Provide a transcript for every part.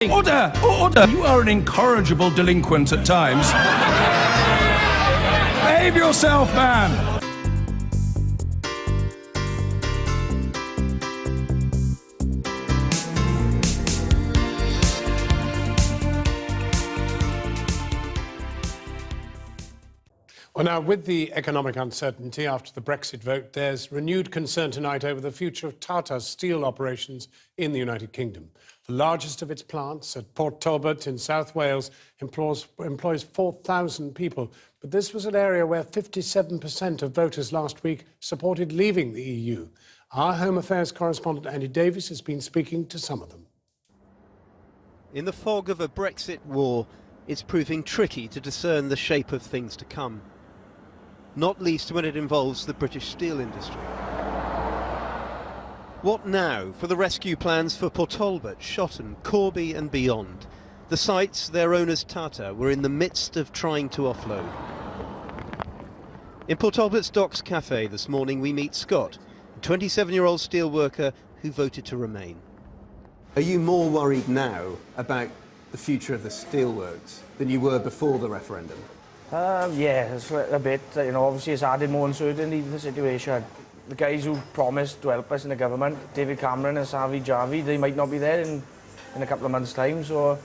Order! Order! You are an incorrigible delinquent at times. Behave yourself, man! Well, now, with the economic uncertainty after the Brexit vote, there's renewed concern tonight over the future of Tata's steel operations in the United Kingdom. The largest of its plants at Port Talbot in South Wales employs 4,000 people. But this was an area where 57% of voters last week supported leaving the EU. Our Home Affairs correspondent Andy Davies has been speaking to some of them. In the fog of a Brexit war, it's proving tricky to discern the shape of things to come. Not least when it involves the British steel industry. What now for the rescue plans for Port Talbot, Shotton, Corby and beyond? The sites their owners Tata were in the midst of trying to offload. In Port Talbot's Docks Cafe this morning we meet Scott, a 27-year-old steelworker who voted to remain. Are you more worried now about the future of the steelworks than you were before the referendum? Yeah, it's a bit. Obviously it's added more uncertainty to the situation. The guys who promised to help us in the government, David Cameron and Savi Javi, they might not be there in a couple of months' time. So,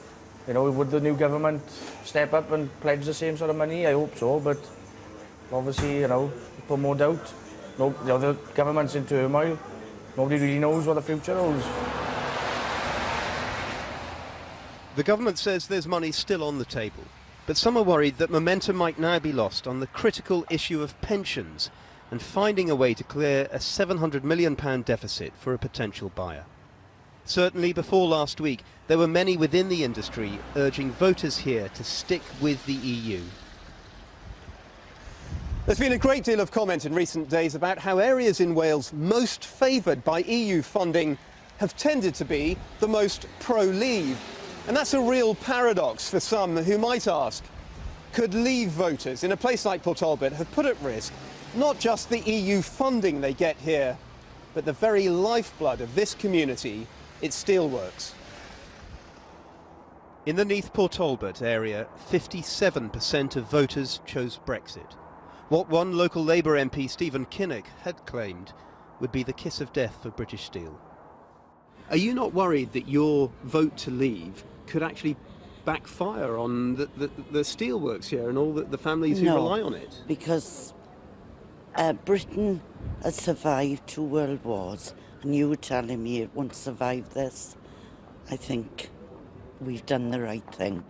would the new government step up and pledge the same sort of money? I hope so, but obviously, put more doubt. The government's in turmoil. Nobody really knows what the future holds. The government says there's money still on the table, but some are worried that momentum might now be lost on the critical issue of pensions and finding a way to clear a £700 million deficit for a potential buyer. Certainly before last week, there were many within the industry urging voters here to stick with the EU. There's been a great deal of comment in recent days about how areas in Wales most favoured by EU funding have tended to be the most pro-leave. And that's a real paradox for some who might ask, could Leave voters in a place like Port Talbot have put at risk not just the EU funding they get here, but the very lifeblood of this community, its steelworks? In the Neath Port Talbot area, 57% of voters chose Brexit. What one local Labour MP, Stephen Kinnock, had claimed would be the kiss of death for British steel. Are you not worried that your vote to leave could actually backfire on the steelworks here and all the families who rely on it? Because Britain has survived 2 world wars, and you were telling me it won't survive this. I think we've done the right thing.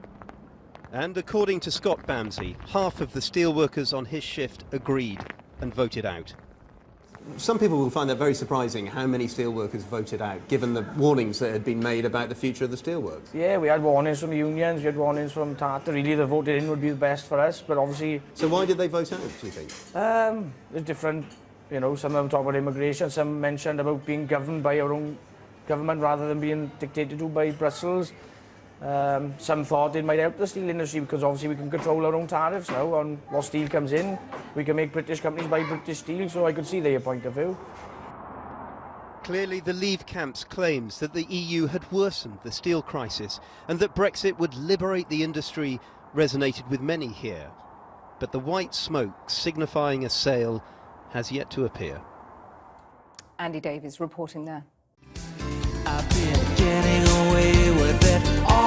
And according to Scott Bamsey, half of the steelworkers on his shift agreed and voted out. Some people will find that very surprising, how many steelworkers voted out, given the warnings that had been made about the future of the steelworks. Yeah, we had warnings from the unions, we had warnings from Tata. Really, the voted in would be the best for us, but obviously... So why did they vote out, do you think? There's different, some of them talk about immigration, some mentioned about being governed by our own government rather than being dictated to by Brussels. Some thought it might help the steel industry because obviously we can control our own tariffs now on what steel comes in. We can make British companies buy British steel, so I could see their point of view. Clearly the Leave camp's claims that the EU had worsened the steel crisis and that Brexit would liberate the industry resonated with many here. But the white smoke signifying a sale has yet to appear. Andy Davies reporting there. I've been getting away with it all